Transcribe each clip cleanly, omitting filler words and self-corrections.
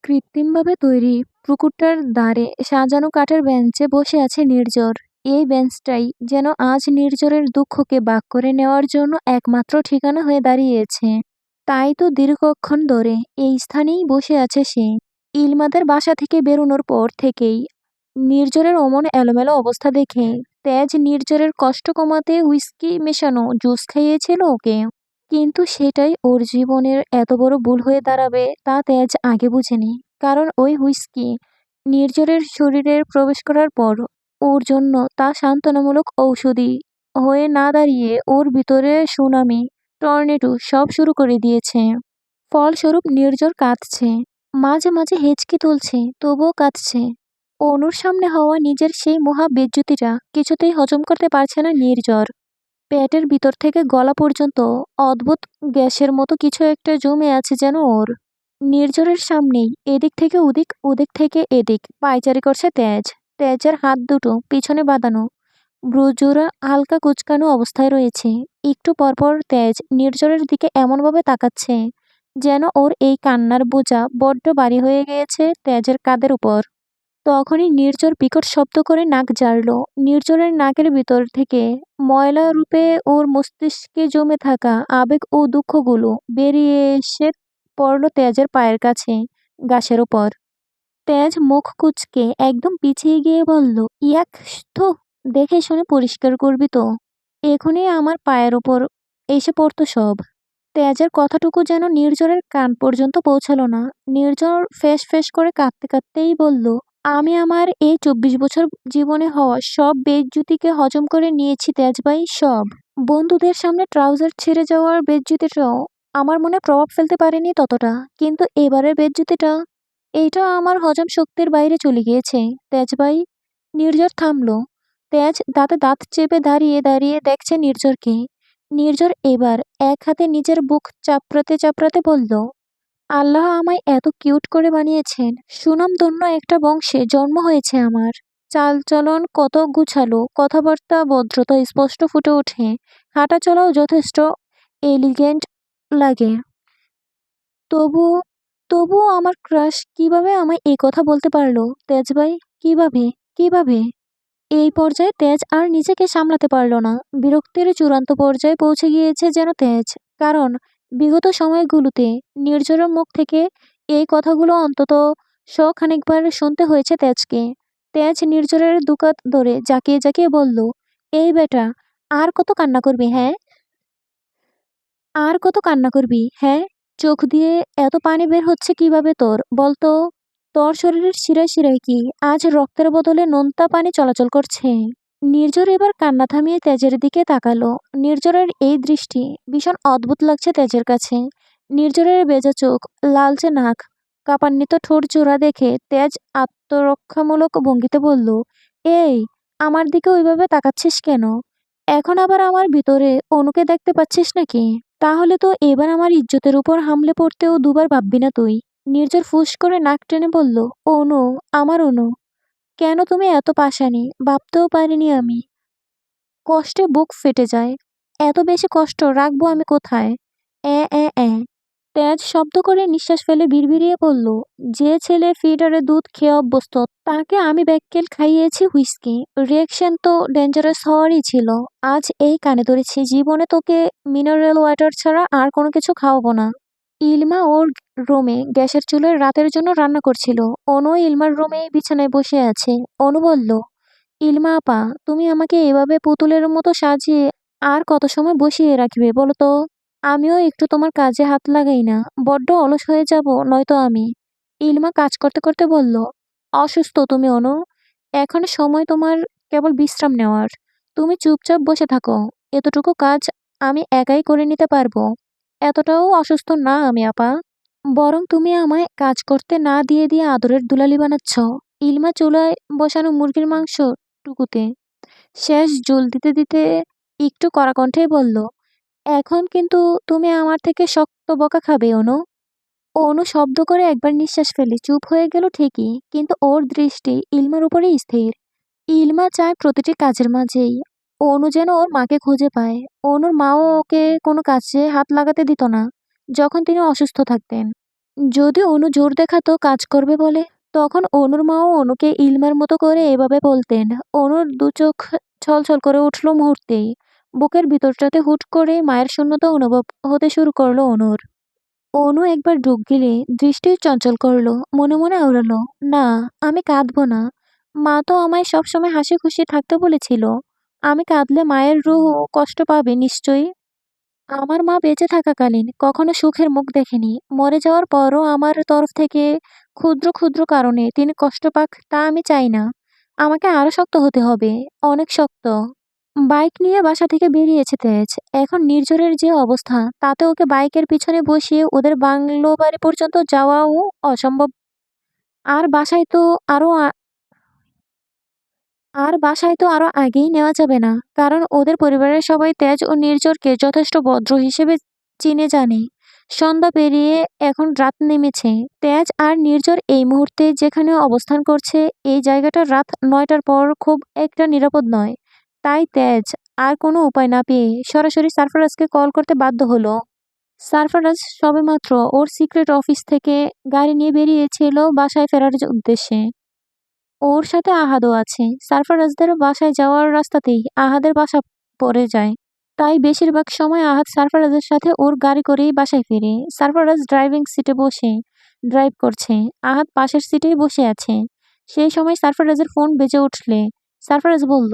কৃত্রিমভাবে তৈরি পুকুরটার ধারে সাজানো কাঠের বেঞ্চে বসে আছে নির্ঝর। এই বেঞ্চটাই যেন আজ নির্ঝরের দুঃখকে ভাগ করে নেওয়ার জন্য একমাত্র ঠিকানা হয়ে দাঁড়িয়েছে। তাই তো দীর্ঘক্ষণ ধরে এই স্থানেই বসে আছে সে। ইলমাদের বাসা থেকে বেরোনোর পর থেকেই নির্ঝরের অমন এলোমেলো অবস্থা দেখে তেজ নির্ঝরের কষ্ট কমাতে হুইস্কি মেশানো জুস খাইয়েছিল ওকে। কিন্তু সেটাই ওর জীবনের এত বড় ভুল হয়ে দাঁড়াবে তা তেজ আগে বুঝেনি। কারণ ওই হুইস্কি নির্ঝরের শরীরে প্রবেশ করার পর ওর জন্য তা সান্ত্বনামূলক ঔষধি হয়ে না দাঁড়িয়ে ওর ভিতরে সুনামি, টর্নেডো সব শুরু করে দিয়েছে। ফলস্বরূপ নির্ঝর কাঁদছে, মাঝে মাঝে হেঁচকি তুলছে, তবুও কাঁদছে। অনুর সামনে হওয়া নিজের সেই মহা বেজ্জতিটা কিছুতেই হজম করতে পারছে না নির্ঝর। পেটের ভিতর থেকে গলা পর্যন্ত অদ্ভুত গ্যাসের মতো কিছু একটা জমে আছে যেন ওর। নির্ঝরের সামনেই এদিক থেকে ওদিক, ওদিক থেকে এদিক পায়চারি করছে তেজ। তেজের হাত দুটো পিছনে বাঁধানো, ব্রুজোরা হালকা কুঁচকানো অবস্থায় রয়েছে। একটু পরপর তেজ নির্ঝরের দিকে এমনভাবে তাকাচ্ছে যেন ওর এই কান্নার বোঝা বড্ড ভারী হয়ে গিয়েছে তেজের কাঁধের উপর। তখনই নির্ঝর বিকট শব্দ করে নাক ঝাড়ল। নির্ঝরের নাকের ভিতর থেকে ময়লা রূপে ওর মস্তিষ্কে জমে থাকা আবেগ ও দুঃখগুলো বেরিয়ে এসে পড়ল তেজের পায়ের কাছে, ঘাসের ওপর। তেজ মুখ কুঁচকে একদম পিছিয়ে গিয়ে বলল, ইয়াক, থু, দেখে শুনে পরিষ্কার করবি তো। এখনই আমার পায়ের ওপর এসে পড়তো সব। তেজের কথাটুকু যেন নির্ঝরের কান পর্যন্ত পৌঁছালো না। নির্ঝর ফ্যাঁস ফ্যাঁস করে কাঁদতে কাঁদতেই বলল, আমি আমার এই ২৪ বছর জীবনে হওয়া সব বেইজ্জতিকে হজম করে নিয়েছি তেজ ভাই, সব। বন্ধুদের সামনে ট্রাউজার ছিঁড়ে যাওয়ার বেইজ্জতিটাও আমার মনে প্রভাব ফেলতে পারেনি ততটা, কিন্তু এবারের বেইজ্জতিটা, এইটা আমার হজম শক্তির বাইরে চলে গিয়েছে তেজ ভাই। নির্ঝর থামলো। তেজ দাঁতে দাঁত চেপে দাঁড়িয়ে দাঁড়িয়ে দেখছে নির্ঝরকে। নির্ঝর এবার এক হাতে নিজের বুক চাপড়াতে চাপড়াতে বলল, আল্লাহ আমায় এত কিউট করে বানিয়েছেন। সুনামধন্য একটা বংশে জন্ম হয়েছে আমার। চালচলন কত গুছালো, কথাবার্তা ভদ্রতা স্পষ্ট ফুটে ওঠে, হাঁটা চলাও যথেষ্ট এলিগেন্ট লাগে। তবুও তবুও আমার ক্রাশ কিভাবে আমায় এই কথা বলতে পারলো তেজ ভাই? কিভাবে? কিভাবে? এই পর্যায়ে তেজ আর নিজেকে সামলাতে পারল না। বিরক্তির চূড়ান্ত পর্যায়ে পৌঁছে গিয়েছে যেন তেজ। কারণ বিগত সময়গুলোতে নির্ঝরের মুখ থেকে এই কথাগুলো অন্তত খানিকবার শুনতে হয়েছে তেজকে। তেজ নির্ঝরের দুকাত ধরে জাকিয়ে জাকিয়ে বলল, এই বেটা, আর কত কান্না করবি, হ্যাঁ? আর কত কান্না করবি, হ্যাঁ? চোখ দিয়ে এত পানি বের হচ্ছে কিভাবে তোর, বলতো? তোর শরীরের শিরায় শিরায় কি আজ রক্তের বদলে নোনতা পানি চলাচল করছে? নির্ঝর এবার কান্না থামিয়ে তেজের দিকে তাকালো। নির্ঝরের এই দৃষ্টি ভীষণ অদ্ভুত লাগছে তেজের কাছে। নির্ঝরের ভেজা চোখ, লালচে নাক, কাঁপান্বিত ঠোঁট জোড়া দেখে তেজ আত্মরক্ষামূলক ভঙ্গিতে বলল, এই, আমার দিকে ওইভাবে তাকাচ্ছিস কেন? এখন আবার আমার ভিতরে অনুকে দেখতে পাচ্ছিস নাকি? তাহলে তো এবার আমার ইজ্জতের উপর হামলে পড়তেও দুবার ভাববি না তুই। নির্ঝর ফুঁস করে নাক টেনে বলল, অনু, আমার অনু, কেন তুমি এত পাষাণী? ভাবতেও পারিনি আমি। কষ্টে বুক ফেটে যায়। এত বেশি কষ্ট রাখবো আমি কোথায়? অ্যাঁ অ্যাঁ অ্যাঁ। তেজ শব্দ করে নিঃশ্বাস ফেলে বিড়বিড়িয়ে বলল, যে ছেলে ফিডারে দুধ খেয়ে অভ্যস্ত তাকে আমি ব্যাককেল খাইয়েছি হুইস্কি। রিয়েকশন তো ডেঞ্জারাস হওয়ারই ছিল। আজ এই কানে ধরেছি, জীবনে তোকে মিনারেল ওয়াটার ছাড়া আর কোনো কিছু খাওয়াবো না। ইলমা ওর রুমে গ্যাসের চুলায় রাতের জন্য রান্না করছিল। অনু ইলমার রুমেই বিছানায় বসে আছে। অনু বলল, ইলমা আপা, তুমি আমাকে এভাবে পুতুলের মতো সাজিয়ে আর কত সময় বসিয়ে রাখবে বলো তো? আমিও একটু তোমার কাজে হাত লাগাই না? বড্ড অলস হয়ে যাব নয়তো আমি। ইলমা কাজ করতে করতে বলল, অসুস্থ তুমি অনু? এখন সময় তোমার কেবল বিশ্রাম নেওয়ার। তুমি চুপচাপ বসে থাকো। এতটুকু কাজ আমি একাই করে নিতে পারবো। এতটাও অসুস্থ না আমি আপা। বরং তুমি আমায় কাজ করতে না দিয়ে দিয়ে আদরের দুলালি বানাচ্ছ। ইলমা চুলায় বসানো মুরগির মাংস টুকুতে শেষ জল দিতে দিতে একটু কড়া কণ্ঠেই বলল, এখন কিন্তু তুমি আমার থেকে শক্ত বকা খাবে অনু। অনু শব্দ করে একবার নিঃশ্বাস ফেলে চুপ হয়ে গেল ঠিকই, কিন্তু ওর দৃষ্টি ইলমার উপরেই স্থির। ইলমা চায় প্রতিটি কাজের মাঝেই অনু যেন ওর মাকে খুঁজে পায়। অনুর মাও ওকে কোনো কাজে হাত লাগাতে দিত না যখন তিনি অসুস্থ থাকতেন। যদি অনু জোর দেখাতো কাজ করবে বলে, তখন অনুর মাও অনুকে ইলমার মতো করে এভাবে বলতেন। অনুর দু চোখ ছলছল করে উঠল মুহূর্তেই। বুকের ভিতরটাতে হুট করে মায়ের শূন্যতা অনুভব হতে শুরু করলো অনুর। অনু একবার ঢুক গিলে দৃষ্টি চঞ্চল করলো, মনে মনে আওড়ালো, না, আমি কাঁদবো না। মা তো আমায় সবসময় হাসি খুশি থাকতে বলেছিল। আমি কাঁদলে মায়ের রুহ কষ্ট পাবে নিশ্চয়ই। আমার মা বেঁচে থাকাকালীন কখনো সুখের মুখ দেখেনি। মরে যাওয়ার পরও আমার তরফ থেকে ক্ষুদ্র ক্ষুদ্র কারণে তিনি কষ্ট পাক, তা আমি চাই না। আমাকে আরো শক্ত হতে হবে, অনেক শক্ত। বাইক নিয়ে বাসা থেকে বেরিয়েছে তেজ। এখন নির্ঝরের যে অবস্থা, তাতে ওকে বাইকের পিছনে বসিয়ে ওদের বাংলো বাড়ি পর্যন্ত যাওয়াও অসম্ভব। আর বাসায় তো আরো আর বাসায় তো আরো আগেই নেওয়া যাবে না, কারণ ওদের পরিবারের সবাই তেজ ও নির্ঝরকে যথেষ্ট ভদ্র হিসেবে চিনে জানে। সন্ধ্যা পেরিয়ে এখন রাত নেমেছে। তেজ আর নির্ঝর এই মুহূর্তে যেখানে অবস্থান করছে, এই জায়গাটা রাত ৯টার পর খুব একটা নিরাপদ নয়। তাই তেজ আর কোনো উপায় না পেয়ে সরাসরি সারফারাজকে কল করতে বাধ্য হলো। সারফারাজ সবেমাত্র ওর সিক্রেট অফিস থেকে গাড়ি নিয়ে বেরিয়েছিল বাসায় ফেরার উদ্দেশ্যে। ওর সাথে আহাদও আছে। সারফারাজদের বাসায় যাওয়ার রাস্তাতেই আহাদের বাসা পড়ে যায়। তাই বেশিরভাগ সময় আহাদ সারফারাজের সাথে ওর গাড়ি করেই বাসায় ফেরে। সারফারাজ ড্রাইভিং সিটে বসে ড্রাইভ করছে। আহাদ পাশের সিটেই বসে আছে। সেই সময় সারফারাজের ফোন বেজে উঠলে সারফারাজ বলল,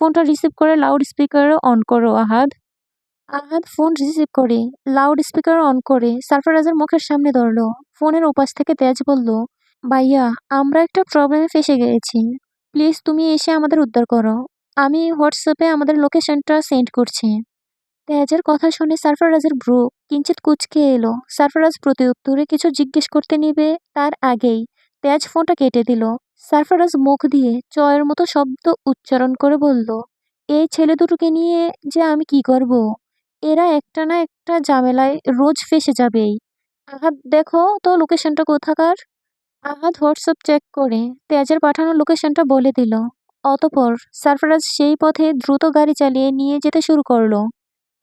ফোনটা রিসিভ করে লাউড স্পিকার অন করো আহাদ। আহাদ ফোন রিসিভ করে লাউড স্পিকার অন করে সারফারাজের মুখের সামনে ধরলো। ফোনের ওপাশ থেকে তেজ বলল, ভাইয়া, আমরা একটা প্রবলেমে ফেসে গিয়েছি। প্লিজ তুমি এসে আমাদের উদ্ধার করো। আমি হোয়াটসঅ্যাপে আমাদের লোকেশনটা সেন্ড করছি। তেজের কথা শুনে সারফারাজের ভ্রু কিঞ্চিত কুঁচকে এলো। সারফারাজ প্রত্যুত্তরে কিছু জিজ্ঞেস করতে নিবে তার আগেই তেজ ফোনটা কেটে দিল। সারফারাজ মুখ দিয়ে চয়ের মতো শব্দ উচ্চারণ করে বলল, এই ছেলে দুটোকে নিয়ে যে আমি কি করব? এরা একটা না একটা ঝামেলায় রোজ ফেঁসে যাবেই। আঘাত দেখো তো লোকেশনটা কোথাকার। আহাদ হোয়াটসঅ্যাপ চেক করে তেজের পাঠানো লোকেশনটা বলে দিল। অতঃপর সারফরাজ সেই পথে দ্রুত গাড়ি চালিয়ে নিয়ে যেতে শুরু করলো।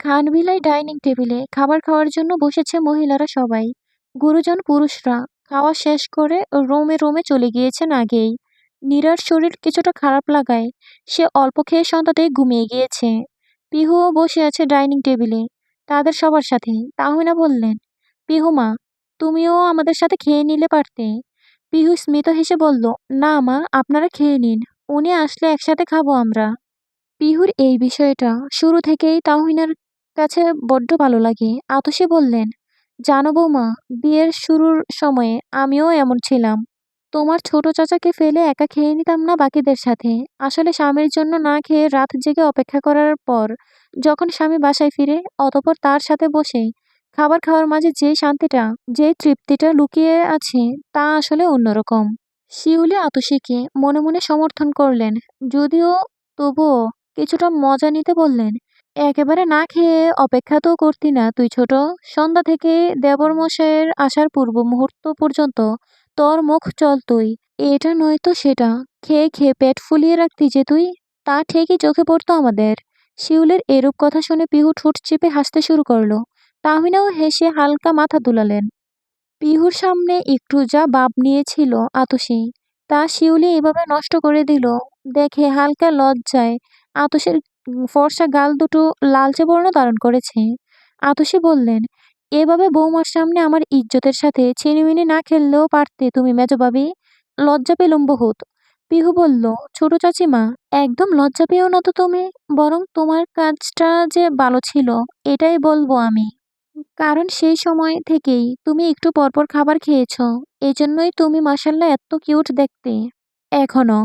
খানভিলাই ডাইনিং টেবিলে খাবার খাওয়ার জন্য বসেছে মহিলারা সবাই। গুরুজন পুরুষরা খাওয়া শেষ করে রোমে রোমে চলে গিয়েছেন আগেই। নীরার শরীর কিছুটা খারাপ লাগায় সে অল্প খেয়ে সন্ধ্যাতেই ঘুমিয়ে গিয়েছে। পিহুও বসে আছে ডাইনিং টেবিলে তাদের সবার সাথে। তাহমিনা বললেন, পিহুমা, তুমিও আমাদের সাথে খেয়ে নিলে পারতে। পিহু স্মিত হেসে বলল, না মা, আপনারা খেয়ে নিন। উনি আসলে একসাথে খাবো আমরা। পিহুর এই বিষয়টা শুরু থেকেই তাহমিনার কাছে বড্ড ভালো লাগে। আতসী বললেন, জানো বৌমা, বিয়ের শুরুর সময়ে আমিও এমন ছিলাম। তোমার ছোট চাচাকে ফেলে একা খেয়ে নিতাম না বাকিদের সাথে। আসলে স্বামীর জন্য না খেয়ে রাত জেগে অপেক্ষা করার পর যখন স্বামী বাসায় ফিরে, অতঃপর তার সাথে বসে খাবার খাওয়ার মাঝে যে শান্তিটা, যে তৃপ্তিটা লুকিয়ে আছে, তা আসলে অন্যরকম। শিউলি আতসীকে মনে মনে সমর্থন করলেন, যদিও তবুও কিছুটা মজা নিতে বললেন, একেবারে না খেয়ে অপেক্ষা তো করতি না তুই ছোট। সন্ধ্যা থেকে দেবরমশাইয়ের আসার পূর্ব মুহূর্ত পর্যন্ত তোর মুখ চলতই। এটা নয়তো সেটা খেয়ে খেয়ে পেট ফুলিয়ে রাখতি যে তুই। তা ঠিকই চোখে পড়তো আমাদের। শিউলের এরূপ কথা শুনে পিহু ঠোঁট চেপে হাসতে শুরু করলো। তাহমিনাও হেসে হালকা মাথা দুলালেন। পিহুর সামনে একটু যা ভাব নিয়েছিল আতসী, তা শিউলি এভাবে নষ্ট করে দিল দেখে হালকা লজ্জায় আতসীর ফর্সা গাল দুটো লালচে বর্ণ ধারণ করেছে। আতসী বললেন, এভাবে বৌমার সামনে আমার ইজ্জতের সাথে ছিনিমিনি না খেললেও পারতে তুমি মেজবাবি। লজ্জা পেলুম বহুত। পিহু বলল, ছোট চাচিমা, একদম লজ্জা পেও না তো তুমি। বরং তোমার কাজটা যে ভালো ছিল, এটাই বলবো আমি। কারণ সেই সময় থেকেই তুমি একটু পরপর খাবার খেয়েছো। এজন্যই তুমি মাশাআল্লাহ এত কিউট দেখতে। এখনো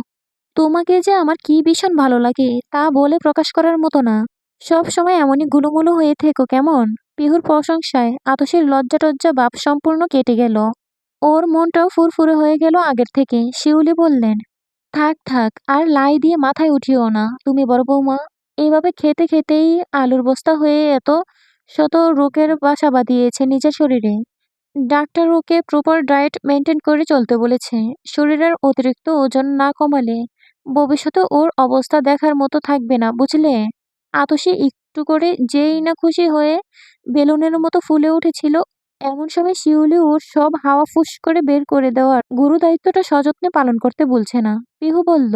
তোমাকে যে আমার কি ভীষণ ভালো লাগে তা বলে প্রকাশ করার মতো না। সব সময় এমনই গুলুমুলু হয়ে থেকো কেমন। পিহুর প্রশংসায় আতসীর লজ্জা টজ্জা ভাব সম্পূর্ণ কেটে গেল। ওর মনটাও ফুরফুরে হয়ে গেল আগের থেকে। শিউলি বললেন, থাক থাক, আর লাই দিয়ে মাথায় উঠিও না তুমি বড় বৌমা। এইভাবে খেতে খেতেই আলুর বস্তা হয়ে এত শত রোগের বাসা বাঁধিয়েছে নিজের শরীরে। ডাক্তার ওকে প্রপার ডায়েট মেনটেন করে চলতে বলেছে। শরীরের অতিরিক্ত ওজন না কমালে ভবিষ্যতে ওর অবস্থা দেখার মতো থাকবে না, বুঝলে। আতসী একটু করে যেই না খুশি হয়ে বেলুনের মতো ফুলে উঠেছিল। এমন সময় শিউলি ওর সব হাওয়া ফুস করে বের করে দেওয়ার গুরু দায়িত্বটা সযত্নে পালন করতে বলছে না। পিহু বলল,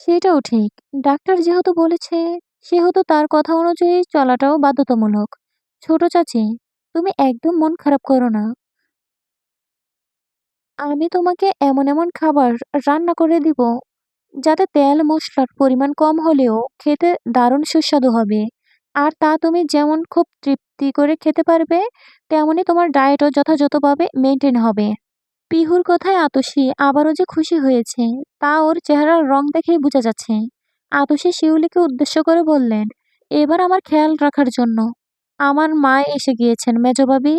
সেটাও ঠিক। ডাক্তার যেহেতু বলেছে, সেহেতু তার কথা অনুযায়ী চলাটাও বাধ্যতামূলক। ছোট চাচি, তুমি একদম মন খারাপ করো না। আমি তোমাকে এমন এমন খাবার রান্না করে দিব যাতে তেল মশলার পরিমাণ কম হলেও খেতে দারুণ সুস্বাদু হবে। আর তা তুমি যেমন খুব তৃপ্তি করে খেতে পারবে, তেমনি তোমার ডায়েটও যথাযথভাবে মেনটেন হবে। পিহুর কথায় আতসী আবারও যে খুশি হয়েছে, তা ওর চেহারার রং দেখেই বোঝা যাচ্ছে। আতসী শিউলিকে উদ্দেশ্য করে বললেন, এবার আমার খেয়াল রাখার জন্য আমার মা এসে গিয়েছেন মেজভাবি।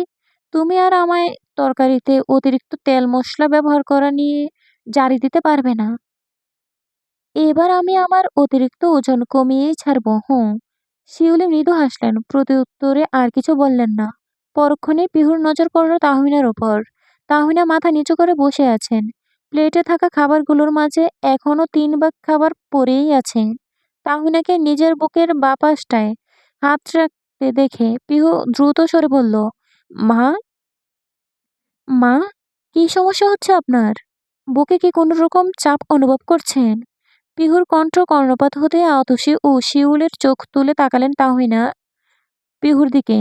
তুমি আর আমায় তরকারিতে অতিরিক্ত তেল মশলা ব্যবহার করা নিয়ে জারি দিতে পারবে না। এবার আমি আমার অতিরিক্ত ওজন কমিয়েই ছাড়বো, হুঁ। শিউলি মৃদু হাসলেন, প্রত্যুত্তরে আর কিছু বললেন না। পরক্ষণেই পিহুর নজর পড়ল তাহমিনার ওপর। তাহমিনা মাথা নিচু করে বসে আছেন। প্লেটে থাকা খাবারগুলোর মাঝে এখনো ৩ ভাগ খাবার পড়েই আছে। তাহমিনাকে নিজের বুকের বাঁ পাশটায় হাত রাখতে দেখে পিহু দ্রুত স্বরে বলল, মা, মা, কি সমস্যা হচ্ছে আপনার? বুকে কি কোনো রকম চাপ অনুভব করছেন? পিহুর কণ্ঠ কর্ণপাত হতে আতসী ও শিউলের চোখ তুলে তাকালেন পিহুর দিকে।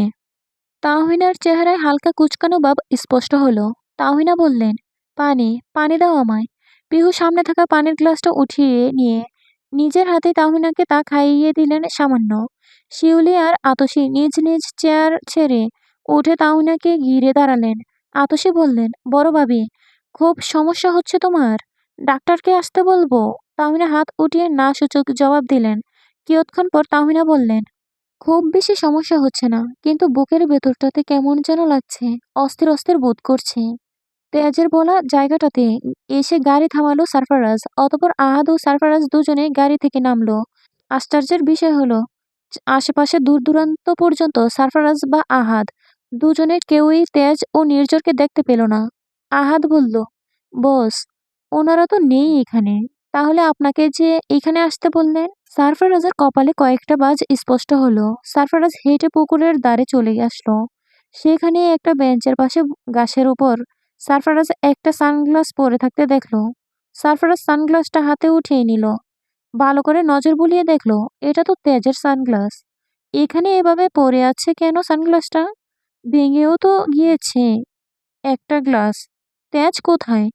তাহমিনার চেহারায় হালকা কুঁচকানো ভাব স্পষ্ট হলো। তাহমিনা বললেন, পানি, পানি দাও আমায়। পিহু সামনে থাকা পানির গ্লাসটা উঠিয়ে নিয়ে নিজের হাতে তাহমিনাকে তা খাইয়ে দিলেন সামান্য। শিউলি আর আতসী নিজ নিজ চেয়ার ছেড়ে উঠে তাহমিনাকে ঘিরে দাঁড়ালেন। আতসী বললেন, বড় ভাবি, খুব সমস্যা হচ্ছে তোমার? ডাক্তারকে আসতে বলবো? তাহমিনা হাত উঠিয়ে না সূচক জবাব দিলেন। কিয়ৎক্ষণ পর তাহমিনা বললেন, খুব বেশি সমস্যা হচ্ছে না, কিন্তু বুকের ভেতরটাতে কেমন যেন লাগছে, অস্থির অস্থির বোধ করছে। তেজের বলা জায়গাটাতে এসে গাড়ি থামালো সারফারাজ। অতঃপর আহাদ ও সারফারাজ দুজনে গাড়ি থেকে নামলো। আশ্চর্যের বিষয় হলো, আশেপাশে দূর দূরান্ত পর্যন্ত সারফারাজ বা আহাদ দুজনের কেউই তেজ ও নির্ঝরকে দেখতে পেল না। আহাদ বলল, বস, ওনারা তো নেই এখানে। তাহলে আপনাকে যে এখানে আসতে বললেন? সারফারাজের কপালে কয়েকটা বাজ স্পষ্ট হলো। সারফারাজ হেঁটে পুকুরের ধারে চলে আসলো। সেখানে একটা বেঞ্চের পাশে গাছের উপর সারফারাজ একটা সানগ্লাস পরে থাকতে দেখলো। সারফারাজ সানগ্লাসটা হাতে উঠিয়ে নিল। ভালো করে নজর বুলিয়ে দেখলো, এটা তো তেজের সানগ্লাস। এখানে এভাবে পড়ে আছে কেন সানগ্লাসটা? ভেঙেও তো গিয়েছে একটা গ্লাস। তেজ কোথায়?